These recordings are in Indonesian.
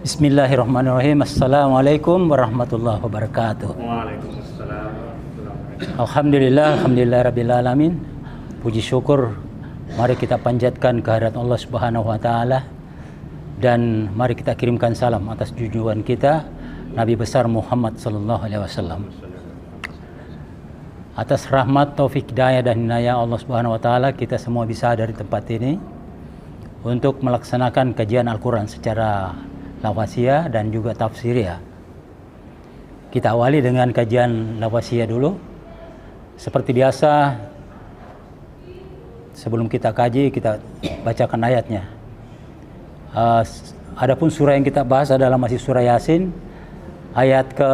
Bismillahirrahmanirrahim. Assalamualaikum warahmatullahi wabarakatuh. Waalaikumsalam warahmatullahi wabarakatuh. Alhamdulillah rabbil alamin. Puji syukur mari kita panjatkan kehadirat Allah Subhanahu wa taala, dan mari kita kirimkan salam atas junjungan kita Nabi besar Muhammad sallallahu alaihi wasallam. Atas rahmat, taufik, hidayah dan inayah Allah Subhanahu wa taala, kita semua bisa ada di tempat ini untuk melaksanakan kajian Al-Qur'an secara lafaziyah dan juga tafsiriyah. Kita awali dengan kajian lafaziyah dulu. Seperti biasa, sebelum kita kaji, kita bacakan ayatnya. Adapun surah yang kita bahas adalah masih surah Yasin, ayat ke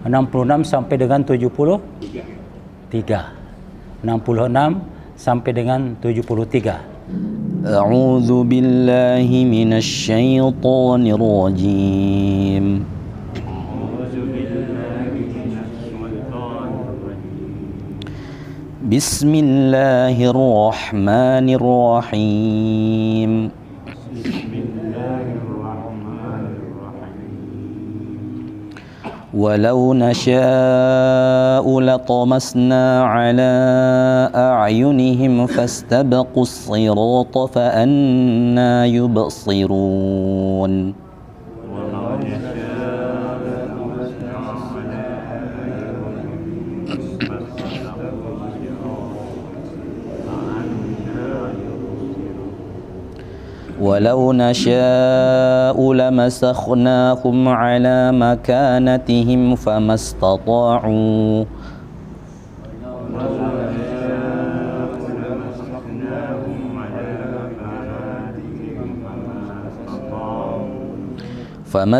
66 sampai dengan 73. 66 sampai dengan 73. A'udzu billahi minasy syaithanir rajim. Bismillahirrahmanirrahim. Walau nasha'u latamasna ala a'yunihim fastabaqus sirata fa anna yubsirun. ولو نشاء لمسخناهم على مكانتهم فما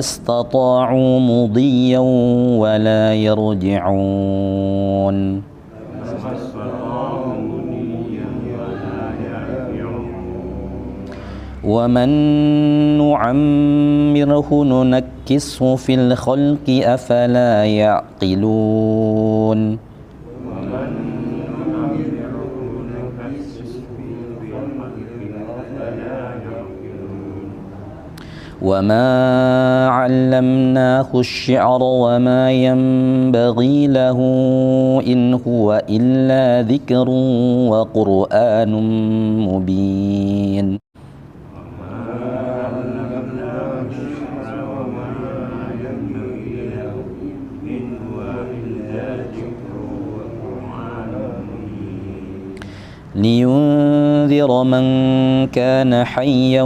استطاعوا مضيا ولا يرجعون. ومن نعمره ننكسه في الخلق أفلا يعقلون. وما علمناه الشعر وما ينبغي له إن هو إلا ذكر وقرآن مبين. لينذر من كان حيا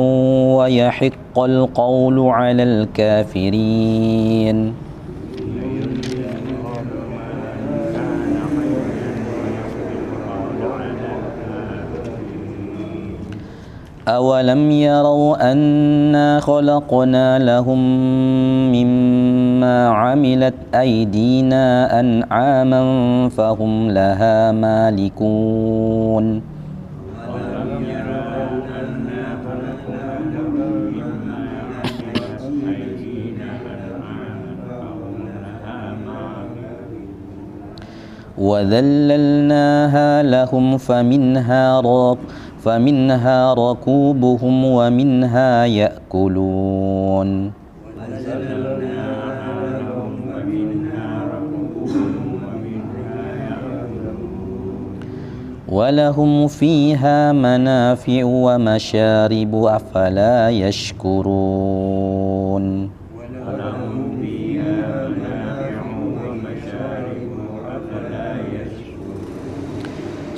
ويحق القول على الكافرين. أولم يروا أنا خلقنا لهم مما عملت أيدينا أنعاما فهم لها مالكون. وذللناها لهم فمنها ركوبهم ومنها يأكلون. ولهم فيها منافع ومشارب أفلا يشكرون.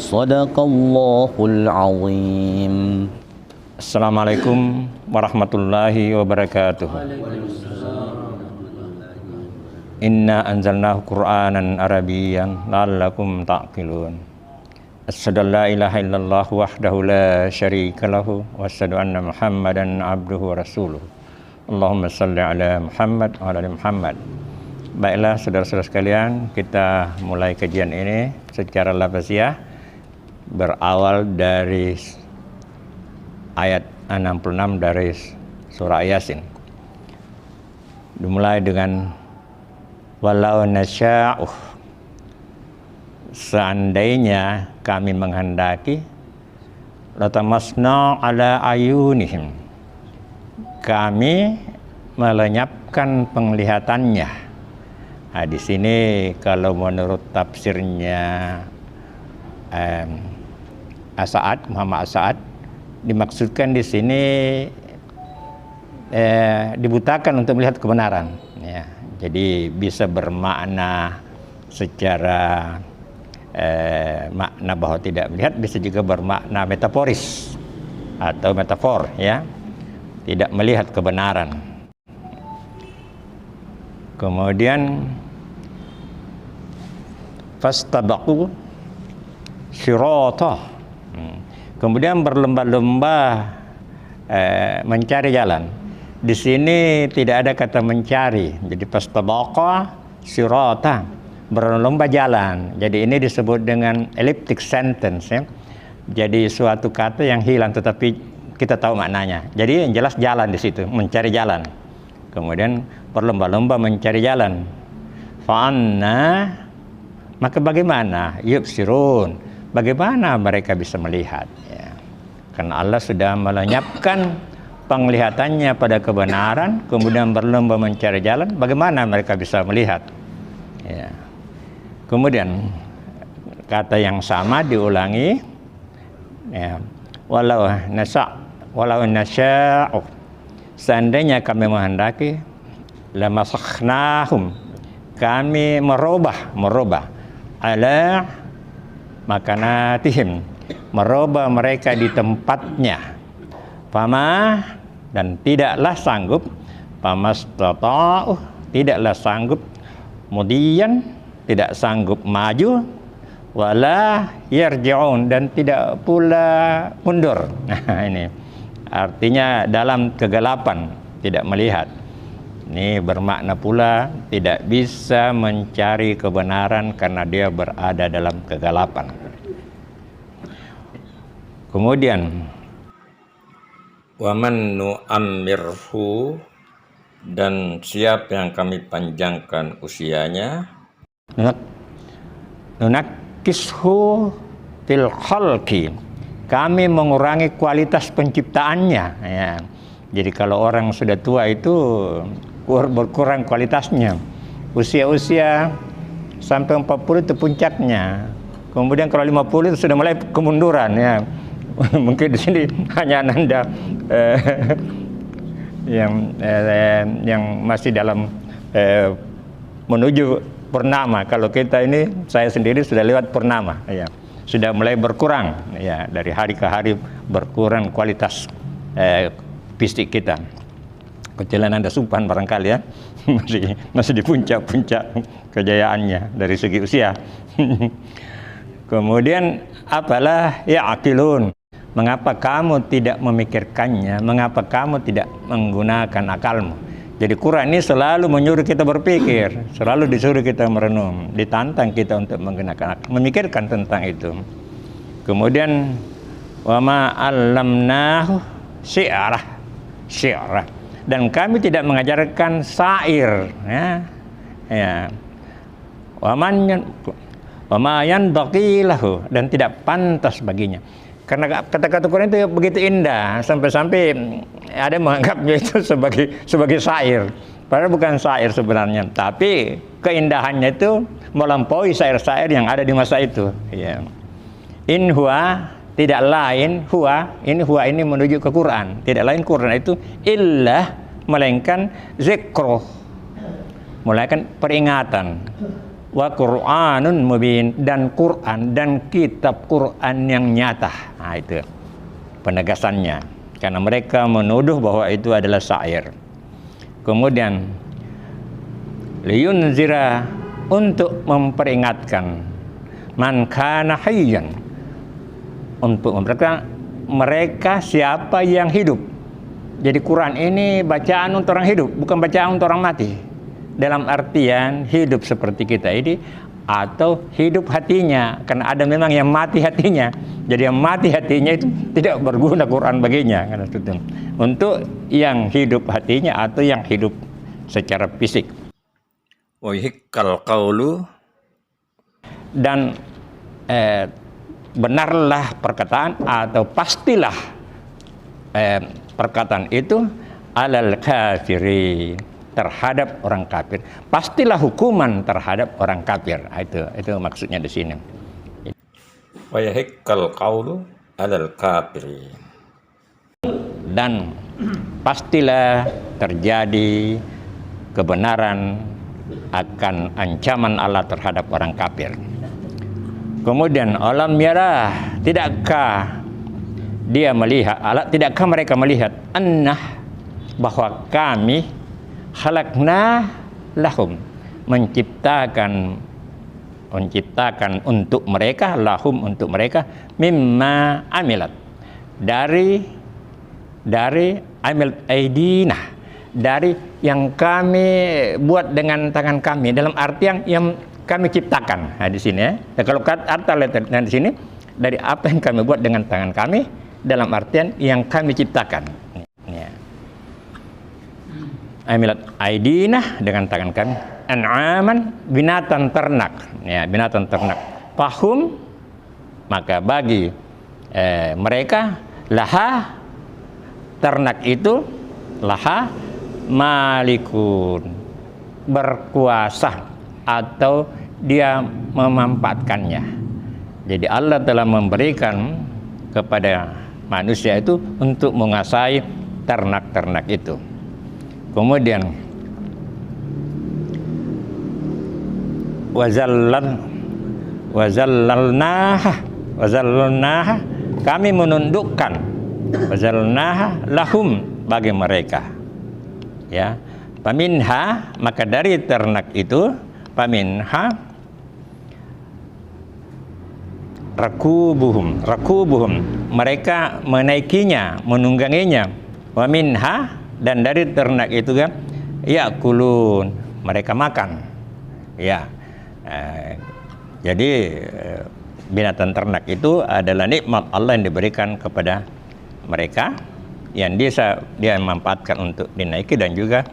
Sadaqallahul azim. Assalamualaikum warahmatullahi wabarakatuh. Inna anzalnahu Qur'anan Arabiyyan la'allakum ta'qilun. Asyhadu an la ilaha illallah wahdahu la syarika lahu wa asyhadu anna Muhammadan abduhu wa rasuluh. Allahumma shalli ala Muhammad wa ala ali Muhammad. Baiklah saudara-saudara sekalian, kita mulai kajian ini secara lafaziyah, berawal dari ayat 66 dari surah Yasin. Dimulai dengan walau nasya'u, seandainya kami menghendaki, latamasna ala ayunihim, kami melenyapkan penglihatannya. Nah, di sini kalau menurut tafsirnya Muhammad As-Sa'ad, dimaksudkan di sini dibutakan untuk melihat kebenaran. Ya, jadi bisa bermakna secara makna bahwa tidak melihat, bisa juga bermakna metaforis atau metafor, ya, tidak melihat kebenaran. Kemudian fastabaqu syirata, kemudian berlomba-lomba mencari jalan. Di sini tidak ada kata mencari, jadi fastabaqa syirata, berlomba jalan. Jadi ini disebut dengan elliptic sentence, ya. Jadi suatu kata yang hilang tetapi kita tahu maknanya. Jadi yang jelas jalan di situ, mencari jalan. Kemudian berlomba-lomba mencari jalan. Fa'anna, maka bagaimana? Yubsirun, bagaimana mereka bisa melihat, ya. Karena Allah sudah melenyapkan penglihatannya pada kebenaran, kemudian berlomba mencari jalan, bagaimana mereka bisa melihat, ya. Kemudian kata yang sama diulangi, ya. Walau nasya'u, seandainya kami menghendaki, lamasakhnahum, kami merubah ala makanatihim, merubah mereka di tempatnya. Fama, dan tidaklah sanggup, famastata'u, tidaklah sanggup, kemudian tidak sanggup maju, wala yarji'un, dan tidak pula mundur. Nah, ini artinya dalam kegelapan tidak melihat. Ini bermakna pula tidak bisa mencari kebenaran karena dia berada dalam kegelapan. Kemudian waman nu'ammirhu, dan siapa yang kami panjangkan usianya, nunakishu fil khalqi, kami mengurangi kualitas penciptaannya, ya. Jadi kalau orang sudah tua itu berkurang kualitasnya. Usia-usia sampai 40 itu puncaknya. Kemudian kalau 50 itu sudah mulai kemunduran, ya. Mungkin di sini hanya Anda yang masih dalam menuju purnama. Kalau kita ini, saya sendiri sudah lewat purnama, ya. Sudah mulai berkurang, ya, dari hari ke hari berkurang kualitas fisik kita. Kecuali Anda Supan barangkali, ya, masih di puncak-puncak kejayaannya dari segi usia. Kemudian apalah ya'qilun, mengapa kamu tidak memikirkannya, mengapa kamu tidak menggunakan akalmu. Jadi Quran ini selalu menyuruh kita berpikir, selalu disuruh kita merenung, ditantang kita untuk menggunakan akal, memikirkan tentang itu. Kemudian wa ma 'allamnahu syi'rah, dan kami tidak mengajarkan syair, ya. Wa ma yanbaghi lahu, dan tidak pantas baginya. Karena kata-kata Quran itu begitu indah, sampai-sampai ada yang menganggapnya itu sebagai syair. Padahal bukan syair sebenarnya, tapi keindahannya itu melampaui syair-syair yang ada di masa itu, ya. In huwa, tidak lain, huwa ini menuju ke Quran, tidak lain Quran itu illa, melainkan zikruh, melainkan peringatan, wa Qur'anun mubin, dan Quran, dan kitab Quran yang nyata. Nah, itu penegasannya, karena mereka menuduh bahwa itu adalah syair. Kemudian liyunzira, untuk memperingatkan, man kana hayyan, untuk mereka siapa yang hidup. Jadi Quran ini bacaan untuk orang hidup, bukan bacaan untuk orang mati. Dalam artian hidup seperti kita ini, atau hidup hatinya, karena ada memang yang mati hatinya. Jadi yang mati hatinya itu tidak berguna Quran baginya, karena itu untuk yang hidup hatinya atau yang hidup secara fisik. Wa hikkal qaulu, dan benarlah perkataan atau pastilah perkataan itu alal kafirin, terhadap orang kafir. Pastilah hukuman terhadap orang kafir. Itu maksudnya di sini. Wa yahiqqal qawlu 'alal kafirin. Dan pastilah terjadi kebenaran akan ancaman Allah terhadap orang kafir. Kemudian alam yara, tidakkah mereka melihat annah, bahwa kami khalaqna lahum, menciptakan untuk mereka, lahum untuk mereka, mimma amilat, dari amilat aidina, dari yang kami buat dengan tangan kami, dalam artian yang kami ciptakan. Nah, di sini ya. Nah, kalau kata di sini, dari apa yang kami buat dengan tangan kami, dalam artian yang kami ciptakan. Ya. Amilat aidina, dengan tangan kami, an'aman, binatang ternak. Ya, binatang ternak. Fahum, maka bagi mereka, laha, ternak itu, laha malikun, berkuasa atau dia memanfaatkannya. Jadi Allah telah memberikan kepada manusia itu untuk menguasai ternak-ternak itu. Kemudian wazallalnaha, kami menundukkan, wazallalnaha lahum, bagi mereka. Ya, paminha, maka dari ternak itu, paminha rakubuhum, mereka menaikinya, menungganginya. Wa minha, dan dari ternak itu kan, yakulun, mereka makan. Ya, jadi binatang ternak itu adalah nikmat Allah yang diberikan kepada mereka, yang dia memanfaatkan untuk dinaiki dan juga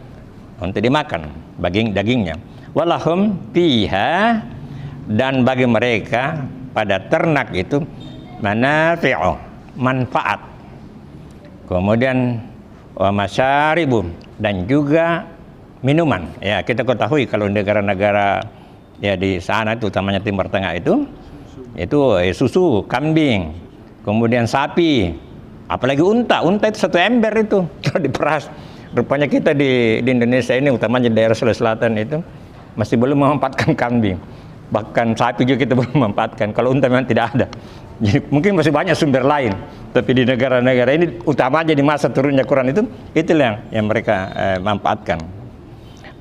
untuk dimakan dagingnya. Walahum fiha, dan bagi mereka pada ternak itu manafi'u, manfaat. Kemudian wa masyaribu, dan juga minuman. Ya, kita ketahui kalau negara-negara ya di sana itu, utamanya Timur Tengah itu susu kambing, kemudian sapi, apalagi unta itu satu ember itu kalau diperas. Rupanya kita di Indonesia ini, utamanya daerah Sulawesi Selatan itu, masih belum memanfaatkan kambing. Bahkan sapi juga kita belum memanfaatkan. Kalau unta memang tidak ada. Jadi mungkin masih banyak sumber lain. Tapi di negara-negara ini, utamanya di masa turunnya Quran itu, itulah yang mereka manfaatkan.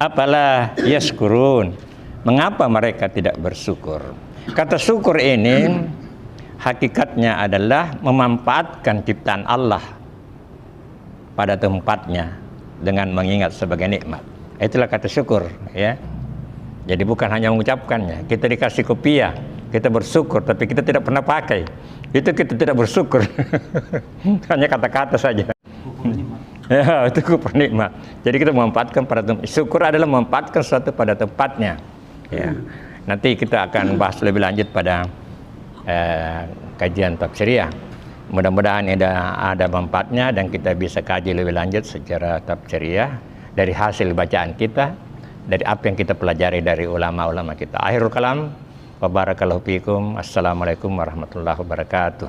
Apalah yaskurun, mengapa mereka tidak bersyukur? Kata syukur ini hakikatnya adalah memanfaatkan ciptaan Allah pada tempatnya dengan mengingat sebagai nikmat. Itulah kata syukur, ya. Jadi bukan hanya mengucapkannya. Kita dikasih kopiah, kita bersyukur, tapi kita tidak pernah pakai. Itu kita tidak bersyukur. Hanya kata-kata saja. Ya, itu kufur nikmat. Jadi kita memanfaatkan pada tempat. Syukur adalah memanfaatkan sesuatu pada tempatnya. Ya. Nanti kita akan bahas lebih lanjut pada kajian tafsiriyah. Mudah-mudahan ada manfaatnya dan kita bisa kaji lebih lanjut secara tafsiriyah dari hasil bacaan kita, dari apa yang kita pelajari dari ulama-ulama kita. Akhirul kalam, wa barakallahu fikum. Assalamualaikum warahmatullahi wabarakatuh.